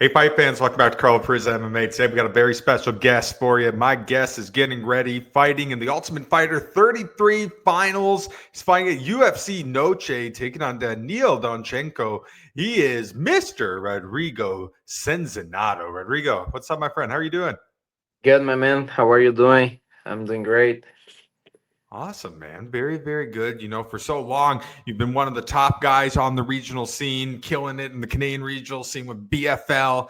Hey, fight fans, welcome back to Carl Perez MMA. Today, we got a very special guest for you. My guest is getting ready, fighting in the Ultimate Fighter 33 finals. He's fighting at UFC Noche, taking on Daniil Donchenko. He is Mr. Rodrigo Sezinando. Rodrigo, what's up, my friend? How are you doing? Good, my man. How are you doing? I'm doing great. Awesome, man. Very, very good. For so long, you've been one of the top guys on the regional scene, killing it in the Canadian regional scene with BFL.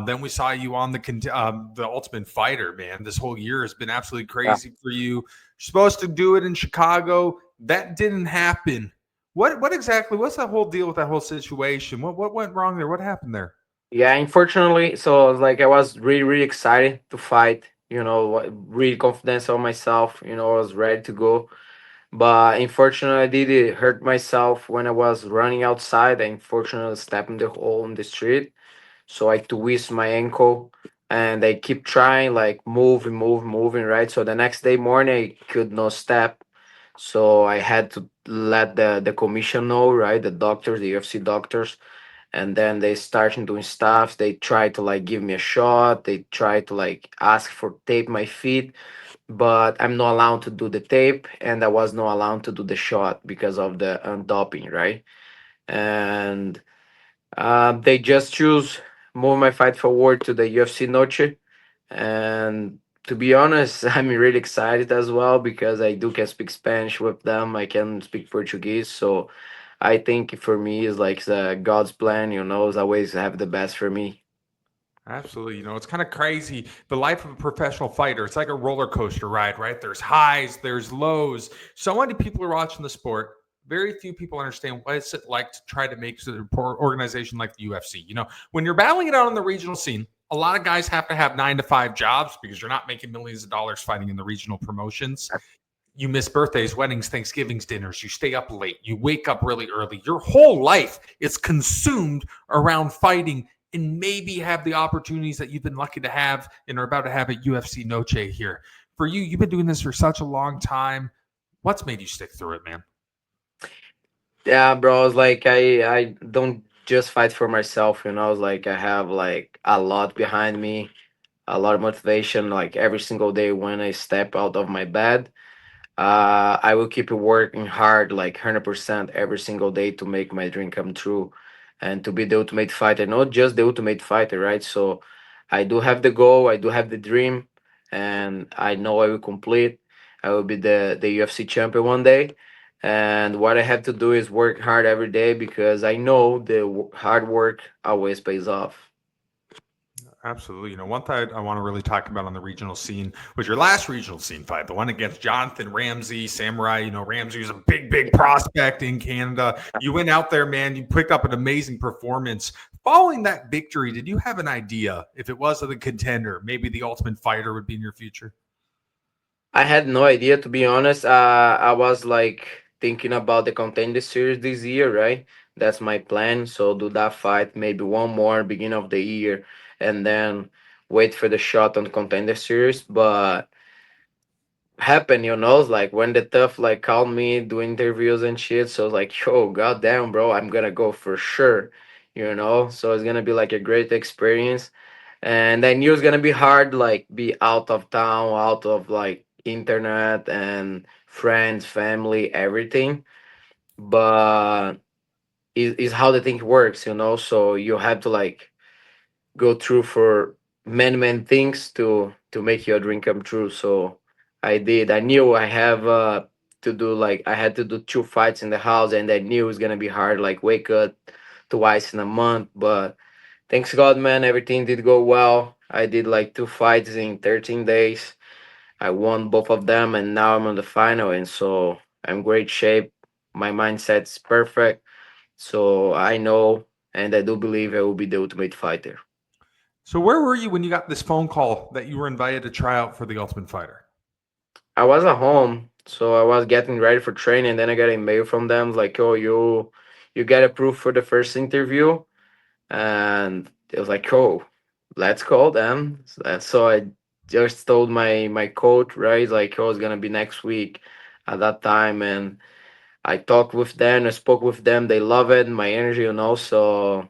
Then we saw you on the Ultimate Fighter, man. This whole year has been absolutely Yeah. crazy for you. You're supposed to do it in Chicago. That didn't happen. What exactly? What's that whole deal with that whole situation? What went wrong there? What happened there? Yeah, unfortunately, so like I was really, really excited to fight, really confident on myself, I was ready to go. But unfortunately, I did hurt myself when I was running outside. I unfortunately stepped in the hole in the street. So I twist my ankle and I keep trying, like moving, right? So the next day morning, I could not step. So I had to let the commission know, right? The doctors, the UFC doctors, and then they started doing stuff. They tried to like give me a shot. They tried to like ask for tape my feet, but I'm not allowed to do the tape, and I was not allowed to do the shot because of the doping, right? And they just choose move my fight forward to the UFC Noche, and to be honest, I'm really excited as well because I do can speak Spanish with them. I can speak Portuguese, so I think for me is like the God's plan. Is always have the best for me. Absolutely. It's kind of crazy. The life of a professional fighter, it's like a roller coaster ride, right? There's highs, there's lows. So many people are watching the sport. Very few people understand what it's like to try to make an organization like the UFC. When you're battling it out on the regional scene, a lot of guys have to have 9 to 5 jobs because you're not making millions of dollars fighting in the regional promotions. You miss birthdays, weddings, Thanksgivings, dinners. You stay up late. You wake up really early. Your whole life is consumed around fighting and maybe have the opportunities that you've been lucky to have and are about to have at UFC Noche here. For you, you've been doing this for such a long time. What's made you stick through it, man? Yeah, bro. It's like I don't just fight for myself. It's like I have like a lot behind me, a lot of motivation. Like every single day when I step out of my bed, I will keep working hard, like 100% every single day to make my dream come true, and to be the ultimate fighter, not just the ultimate fighter, right? So I do have the goal, I do have the dream, and I know I will complete. I will be the UFC champion one day. And what I have to do is work hard every day because I know the hard work always pays off. Absolutely. One thing I want to really talk about on the regional scene was your last regional scene fight, the one against Jonathan Ramsey, Samurai. Ramsey was a big, big prospect in Canada. You went out there, man. You picked up an amazing performance. Following that victory, did you have an idea if it was the contender, maybe the Ultimate Fighter would be in your future? I had no idea, to be honest. I was like thinking about the contender series this year, right? That's my plan. So do that fight, maybe one more beginning of the year, and then wait for the shot on contender series. But happen, like when the tough like called me, do interviews and shit. So like, yo, goddamn, bro, I'm gonna go for sure. So it's gonna be like a great experience. And I knew it's gonna be hard, like be out of town, out of like internet and friends, family, everything. But is how the thing works. So you have to like go through for many things to make your dream come true. So I did. I knew I have to do like I had to do 2 fights in the house, and I knew it was gonna be hard. Like wake up twice in a month, but thanks God, man, everything did go well. I did like 2 fights in 13 days. I won both of them, and now I'm on the final, and so I'm great shape. My mindset's perfect, so I know and I do believe I will be the ultimate fighter. So, where were you when you got this phone call that you were invited to try out for the Ultimate Fighter? I was at home, so I was getting ready for training. Then I got a mail from them like, "Oh, you get approved for the first interview," and it was like, "Oh, let's call them." So I just told my coach, right, like, "Oh, it's gonna be next week," at that time, and I talked with them. I spoke with them. They love it, my energy, So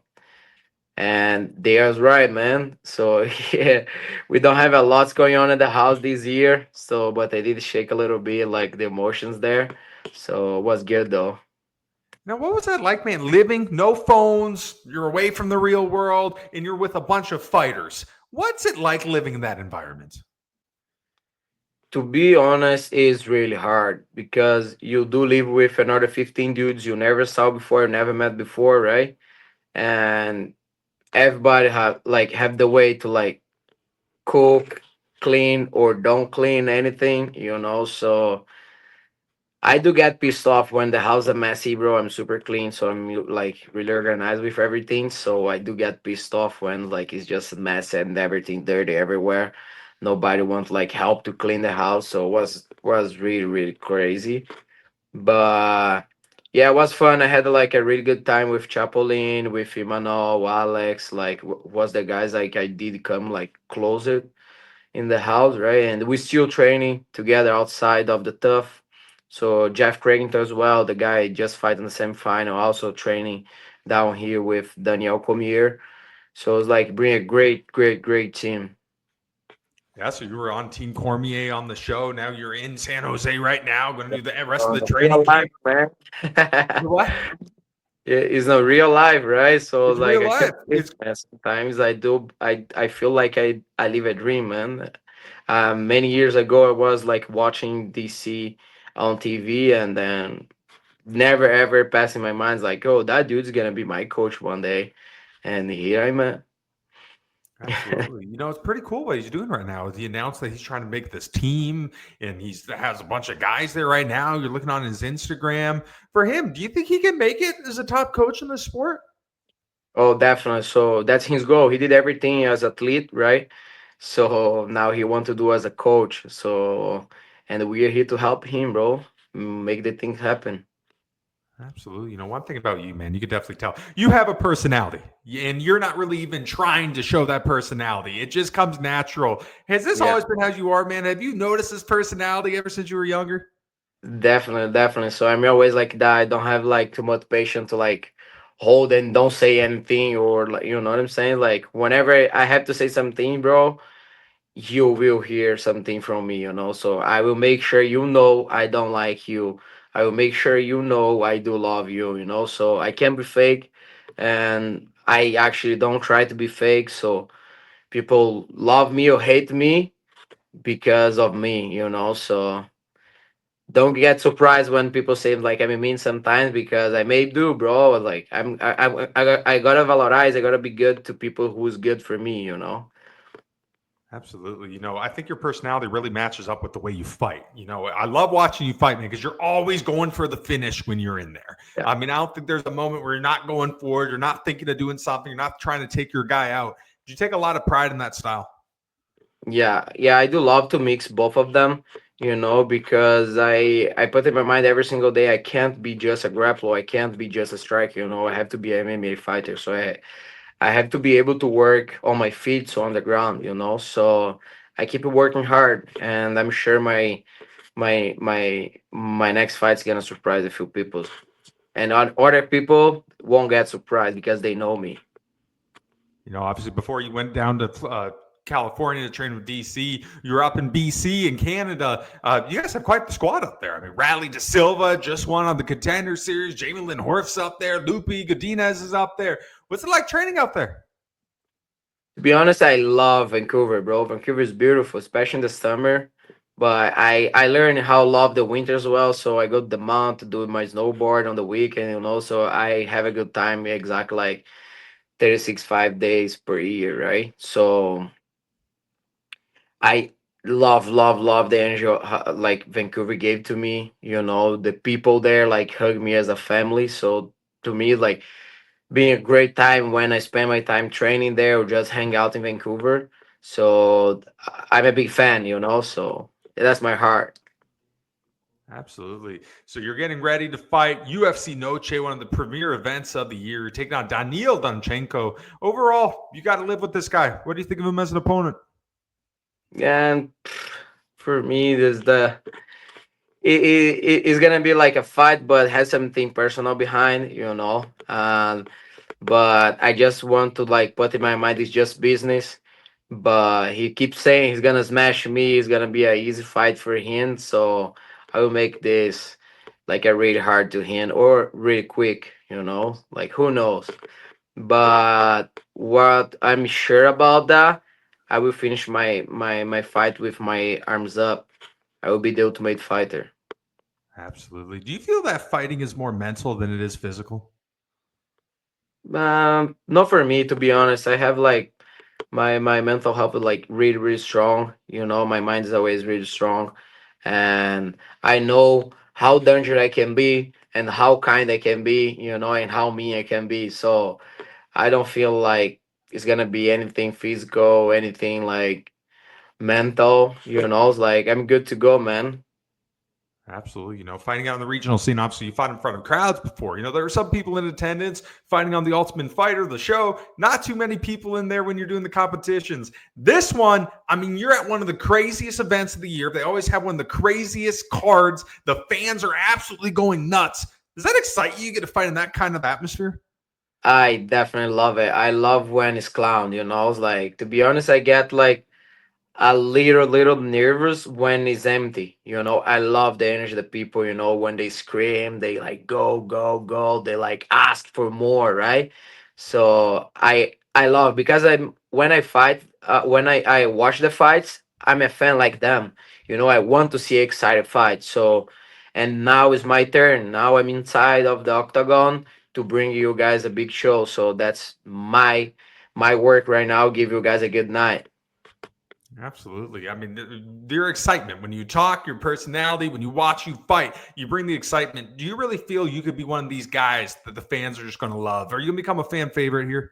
And they are right, man. So yeah, we don't have a lot going on in the house this year. So, but I did shake a little bit, like the emotions there. So it was good though. Now, what was that like, man? Living, no phones, you're away from the real world, and you're with a bunch of fighters. What's it like living in that environment? To be honest, is really hard because you do live with another 15 dudes you never saw before, never met before, right? And everybody have the way to like cook, clean, or don't clean anything, So I do get pissed off when the house is messy, bro. I'm super clean, so I'm like really organized with everything. So I do get pissed off when like it's just a mess and everything dirty everywhere. Nobody wants like help to clean the house, so it was really really crazy. But yeah, it was fun. I had like a really good time with Chapolin, with Imanol, Alex. Like was the guys like I did come like closer in the house, right? And we still training together outside of the TUF. So Jeff Craigington as well, the guy just fighting the semifinal, also training down here with Daniel Cormier. So it's like bring a great, great, great team. Yeah, so you were on Team Cormier on the show. Now you're in San Jose right now, going to do the rest of the training Real life, camp. man. What? It's not real life, right? So It's like real I can life. It's sometimes I feel like I live a dream, man. Many years ago I was like watching DC on TV and then never ever passing my mind like, oh, that dude's gonna be my coach one day. And here I'm at. absolutely. It's pretty cool what he's doing right now. He announced that he's trying to make this team, and he has a bunch of guys there right now. You're looking on his Instagram. For him, do you think he can make it as a top coach in the sport? Oh, definitely. So that's his goal. He did everything as athlete, right? So now he want to do as a coach. So and we are here to help him, bro. Make the things happen. Absolutely. One thing about you, man, you could definitely tell you have a personality, and you're not really even trying to show that personality. It just comes natural. Has this Yeah, always been how you are, man? Have you noticed this personality ever since you were younger? definitely, definitely. So I'm always like that. I don't have like too much patience to like hold and don't say anything or like you know what I'm saying. Like whenever I have to say something, bro, you will hear something from me, So I will make sure I don't like you. I will make sure I do love you, So I can't be fake, and I actually don't try to be fake. So people love me or hate me because of me, So don't get surprised when people say like I'm mean sometimes because I may do, bro. Like I gotta valorize. I gotta be good to people who's good for me. Absolutely. I think your personality really matches up with the way you fight. I love watching you fight, man, because you're always going for the finish when you're in there. Yeah. I mean, I don't think there's a moment where you're not going for it. You're not thinking of doing something. You're not trying to take your guy out. You take a lot of pride in that style. Yeah, yeah, I do love to mix both of them, because I put in my mind every single day I can't be just a grappler, I can't be just a striker, I have to be an MMA fighter. So I have to be able to work on my feet, so on the ground, So I keep working hard, and I'm sure my next fight's gonna surprise a few people, and other people won't get surprised because they know me. Obviously, before you went down to California to train with DC, you were up in BC in Canada. You guys have quite the squad up there. I mean, Radley De Silva just won on the Contender Series. Jamie Lynn Horf's up there. Lupe Godinez is up there. What's it like training out there? To be honest, I love Vancouver, bro. Vancouver is beautiful, especially in the summer. But I learned how love the winter as well. So I go to the mountain to do my snowboard on the weekend, So I have a good time, exactly like 36 5 days per year, right? So I love the energy like Vancouver gave to me. The people there like hug me as a family. So to me, like being a great time when I spend my time training there or just hang out in Vancouver. So I'm a big fan, So that's my heart. Absolutely. So you're getting ready to fight UFC Noche, one of the premier events of the year. You're taking on Daniil Donchenko. Overall, you got to live with this guy. What do you think of him as an opponent? And for me, it's gonna be like a fight, but has something personal behind, but I just want to like put in my mind it's just business. But he keeps saying he's gonna smash me. It's gonna be a easy fight for him. So I will make this like a really hard to him or really quick. Like who knows? But what I'm sure about that, I will finish my fight with my arms up. I will be the ultimate fighter. Absolutely. Do you feel that fighting is more mental than it is physical? Not for me, to be honest. I have like my mental health is like really really strong. My mind is always really strong, and I know how dangerous I can be and how kind I can be. And how mean I can be. So I don't feel like it's gonna be anything physical, anything like mental. It's like I'm good to go, man. Absolutely. Fighting out in the regional scene, obviously, you fought in front of crowds before. There are some people in attendance fighting on the Ultimate Fighter, the show. Not too many people in there when you're doing the competitions. This one, I mean, you're at one of the craziest events of the year. They always have one of the craziest cards. The fans are absolutely going nuts. Does that excite you? You get to fight in that kind of atmosphere? I definitely love it. I love when it's clown. It's like, to be honest, I get like a little nervous when it's empty. I love the energy of the people. When they scream, they like go go go. They like ask for more, right? So I love because I'm when I fight, when I watch the fights, I'm a fan like them. I want to see excited fights. So, and now is my turn. Now I'm inside of the octagon to bring you guys a big show. So that's my work right now. Give you guys a good night. Absolutely. I mean, your excitement when you talk, your personality, when you watch you fight, you bring the excitement. Do you really feel you could be one of these guys that the fans are just going to love? Are you going to become a fan favorite here?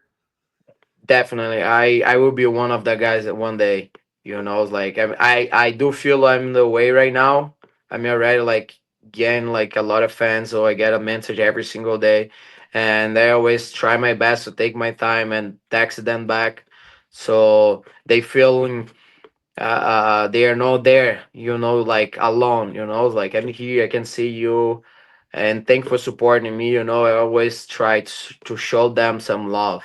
Definitely, I will be one of the guys that one day. It's like I do feel I'm the way right now. I'm already like getting like a lot of fans, so I get a message every single day, and I always try my best to take my time and text them back, so they feel they are not there. Like alone. It's like I'm here, I can see you, and thank for supporting me. I always try to show them some love.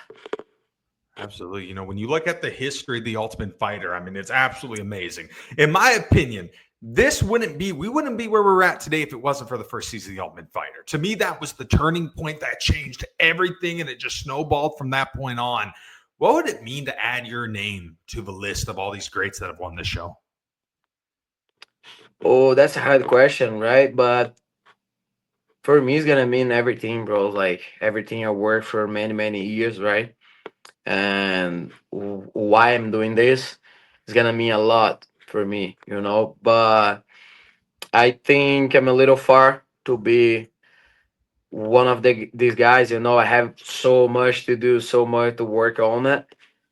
Absolutely. When you look at the history of the Ultimate Fighter, I mean, it's absolutely amazing. In my opinion, we wouldn't be where we're at today if it wasn't for the first season of the Ultimate Fighter. To me, that was the turning point that changed everything and it just snowballed from that point on. What would it mean to add your name to the list of all these greats that have won this show? Oh, that's a hard question, right? But for me, it's gonna mean everything, bro. Like everything I worked for many, many years, right? And why I'm doing this is gonna mean a lot for me. But I think I'm a little far to be one of these guys. I have so much to do, so much to work on it.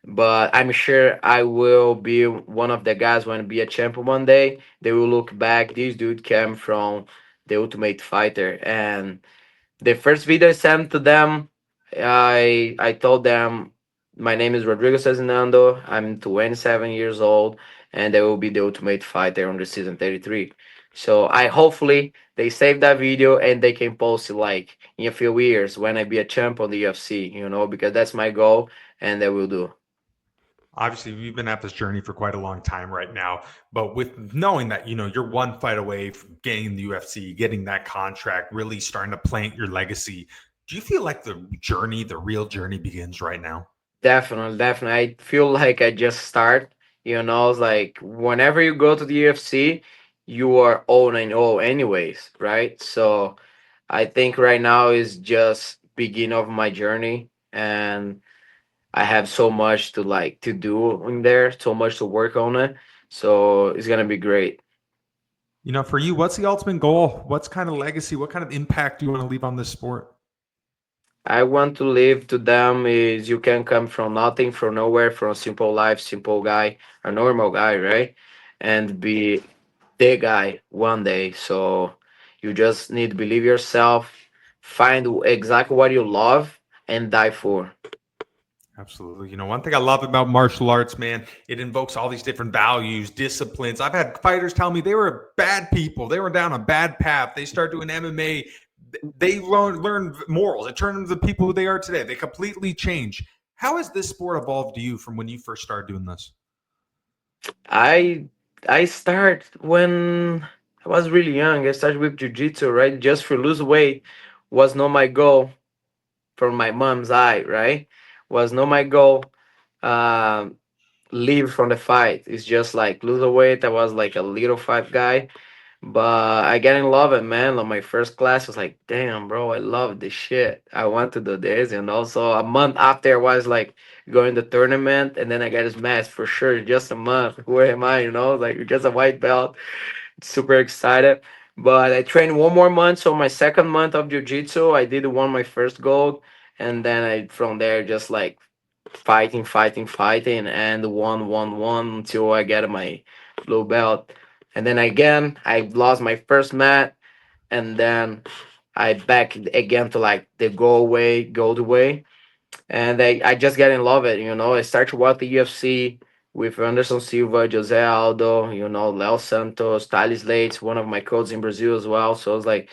But I'm sure I will be one of the guys when be a champion one day. They will look back. This dude came from the Ultimate Fighter, and the first video I sent to them, I told them my name is Rodrigo Sezinando. I'm 27 years old, and I will be the Ultimate Fighter on the season 33. So I hopefully they save that video and they can post it like in a few years when I be a champ on the UFC. Because that's my goal, and they will do. Obviously, we've been at this journey for quite a long time right now, but with knowing that, you're one fight away from getting the UFC, getting that contract, really starting to plant your legacy, do you feel like the real journey begins right now? Definitely, definitely. I feel like I just start. It's like whenever you go to the UFC, you are 0-0 anyways, right? So I think right now is just begin of my journey, and I have so much to like to do in there, so much to work on it. So it's gonna be great. For you, what's the ultimate goal? What's kind of legacy? What kind of impact do you want to leave on this sport? I want to live to them is you can come from nothing, from nowhere, from a simple life, simple guy, a normal guy, right? And be the guy one day. So you just need to believe yourself, find exactly what you love, and die for. Absolutely. One thing I love about martial arts, man, it invokes all these different values, disciplines. I've had fighters tell me they were bad people. They were down a bad path. They start doing MMA. they learn morals. It turned them to the people who they are today. They completely change. How has this sport evolved to you from when you first started doing this? I I start when I was really young. I started with jiu-jitsu, right? Just for lose weight was not my goal from my mom's eye, right? Was not my goal. Um, Leave from the fight. It's just like lose the weight. I was like a little fight guy, but I get in love it, man. Like my first class was like, damn, bro, I love this shit. I want to do this, and also a month after I was like going to tournament, and then I got his mask for sure. Just a month. Who am I? Like just a white belt. Super excited. But I trained one more month. So my second month of jiu-jitsu, I did won my first gold. And then I from there just like fighting, fighting, fighting, and won until I get my blue belt. And then again, I lost my first match, and then I back again to like the gold way, and I just get in love it. I start to watch the UFC with Anderson Silva, Jose Aldo, Leo Santos, Thales Leite, one of my coaches in Brazil as well. So I was like,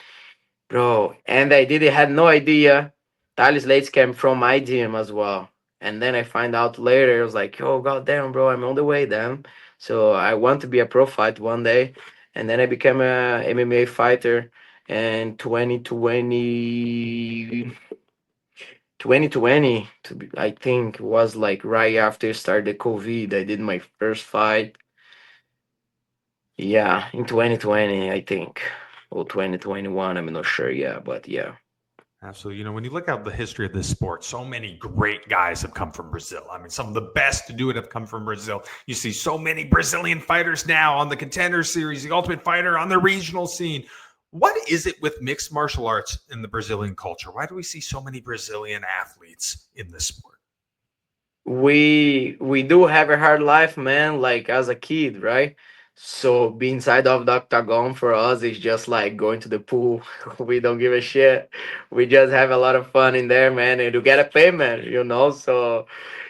bro, and I didn't had no idea Thales Leite came from my gym as well. And then I find out later, I was like, oh goddamn, bro, I'm on the way then. So I want to be a pro fight one day. And then I became a MMA fighter in 2020, I think, was like right after started COVID. I did my first fight. Yeah, in 2020, I think. Or 2021, I'm not sure. Yeah, but yeah. Absolutely. When you look at the history of this sport, so many great guys have come from Brazil. I mean, some of the best to do it have come from Brazil. You see so many Brazilian fighters now on the Contender Series, the Ultimate Fighter, on the regional scene. What is it with mixed martial arts in the Brazilian culture? Why do we see so many Brazilian athletes in this sport? We do have a hard life, man, like as a kid, right? So being inside of the octagon for us is just like going to the pool. We don't give a shit. We just have a lot of fun in there, man, and to get a payment. So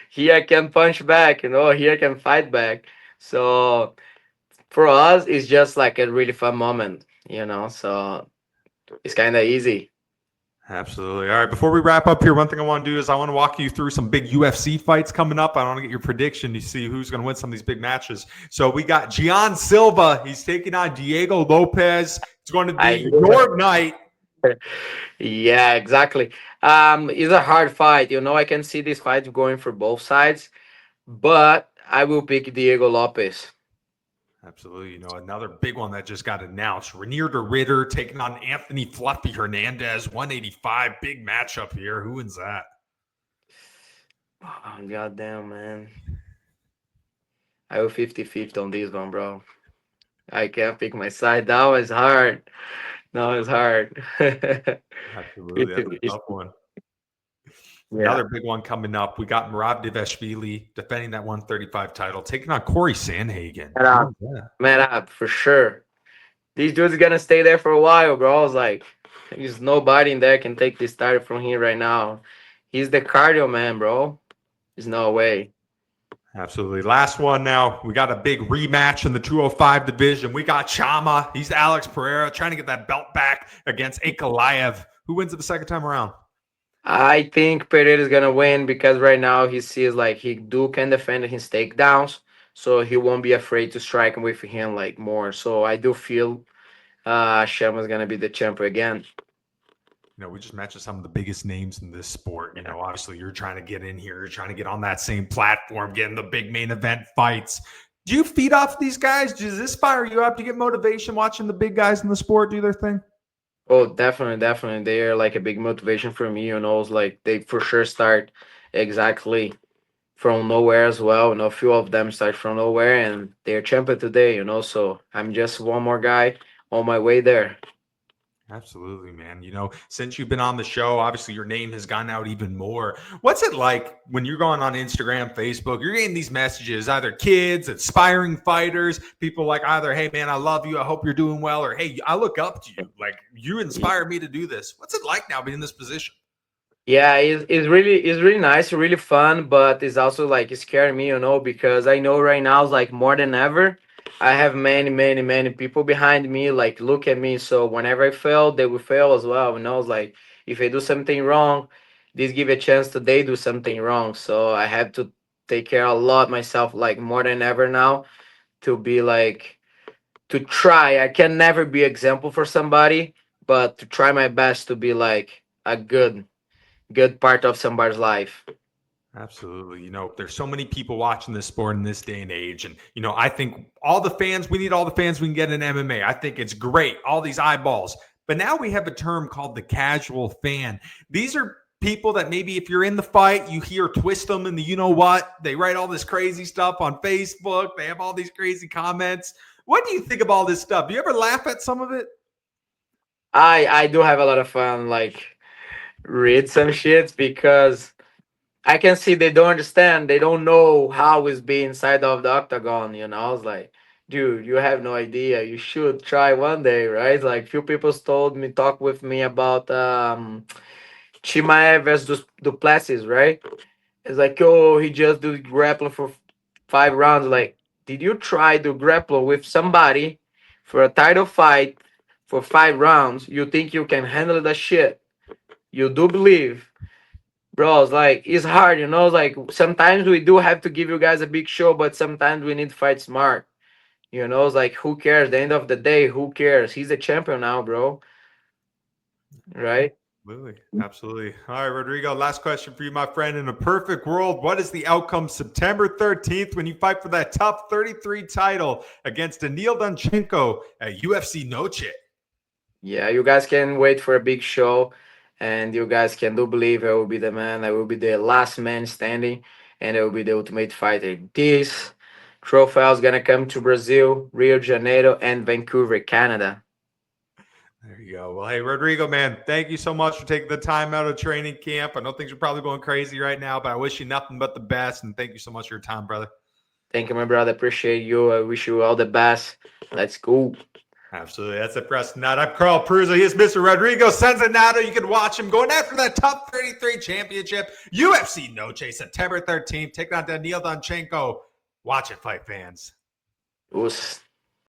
here I can punch back, here I can fight back. So for us it's just like a really fun moment. So it's kind of easy. Absolutely. All right. Before we wrap up here, one thing I want to do is I want to walk you through some big UFC fights coming up. I want to get your prediction to see who's going to win some of these big matches. So we got Gian Silva. He's taking on Diego Lopez. It's going to I be your night. Yeah, exactly. It's a hard fight. I can see this fight going for both sides, but I will pick Diego Lopez. Absolutely. Another big one that just got announced. Renier de Ritter taking on Anthony Fluffy Hernandez, 185. Big matchup here. Who wins that? Oh, goddamn, man. I will 50-50 on this one, bro. I can't pick my side. That was hard. No, it's hard. Absolutely. That's a 50-50. tough one. Yeah. Another big one coming up. We got Merab Devashvili defending that 135 title, taking on Corey Sandhagen. Man up. Man up, for sure. These dudes gonna stay there for a while, bro. I was like, there's nobody in there can take this title from here right now. He's the cardio man, bro. There's no way. Absolutely. Last one now. We got a big rematch in the 205 division. We got Chama. He's Alex Pereira trying to get that belt back against Ankalaev. Who wins it the second time around? I think Pereira is gonna win because right now he sees like he do can defend his takedowns, so he won't be afraid to strike with him like more. So I do feel Shama's gonna be the champion again. We just mentioned some of the biggest names in this sport. Obviously you're trying to get in here, you're trying to get on that same platform, getting the big main event fights. Do you feed off these guys? Does this fire you up? Do you get motivation watching the big guys in the sport do their thing? Oh, definitely, definitely. They are like a big motivation for me. It's like they for sure start exactly from nowhere as well. A few of them start from nowhere and they're champion today. So I'm just one more guy on my way there. Absolutely, man. Since you've been on the show, obviously your name has gone out even more. What's it like when you're going on Instagram, Facebook, you're getting these messages, either kids, aspiring fighters, people like either, hey, man, I love you. I hope you're doing well. Or, hey, I look up to you. Like, you inspire me to do this. What's it like now being in this position? Yeah, it's really nice, really fun, but it's also like it's scaring me, because I know right now it's like more than ever. I have many, many, many people behind me, like look at me. So whenever I fail, they will fail as well. You know, it's like if I do something wrong, this give a chance to they do something wrong. So I have to take care a lot myself, like more than ever now, to be like to try. I can never be example for somebody, but to try my best to be like a good part of somebody's life. Absolutely. You know, there's so many people watching this sport in this day and age. And, you know, I think all the fans, we need all the fans we can get in MMA. I think it's great, all these eyeballs. But now we have a term called the casual fan. These are people that maybe if you're in the fight, you hear twist them and the you know what, they write all this crazy stuff on Facebook. They have all these crazy comments. What do you think of all this stuff? Do you ever laugh at some of it? I do have a lot of fun, like read some shits because I can see they don't understand. They don't know how it's being inside of the octagon. You know, I was like, dude, you have no idea. You should try one day, right? Like few people told me, talk with me about Chimaev versus Duplessis, right? It's like, oh, he just do grappling for 5 rounds. Like, did you try to grapple with somebody for a title fight for 5 rounds? You think you can handle the shit? You do believe? Bro, it's like it's hard, you know. It's like sometimes we do have to give you guys a big show, but sometimes we need to fight smart. You know, it's like who cares? At the end of the day, who cares? He's a champion now, bro. Right? Absolutely. Absolutely. All right, Rodrigo, last question for you, my friend. In a perfect world, what is the outcome September 13th when you fight for that top 33 title against Daniil Donchenko at UFC Noche? Yeah, you guys can wait for a big show, and you guys can do believe I will be the man. I will be the last man standing, and I will be the ultimate fighter. This trophy is gonna come to Brazil, Rio de Janeiro, and Vancouver, Canada. There you go. Well, hey, Rodrigo, man, thank you so much for taking the time out of training camp. I know things are probably going crazy right now, but I wish you nothing but the best. And thank you so much for your time, brother. Thank you, my brother. Appreciate you. I wish you all the best. Let's go. Absolutely. That's it, Preston. I'm Carl Prusa. He's Mr. Rodrigo Sezinando. You can watch him going after that top 33 championship. UFC Noche, September 13th. Take on Daniil Donchenko. Watch it, fight fans. Us.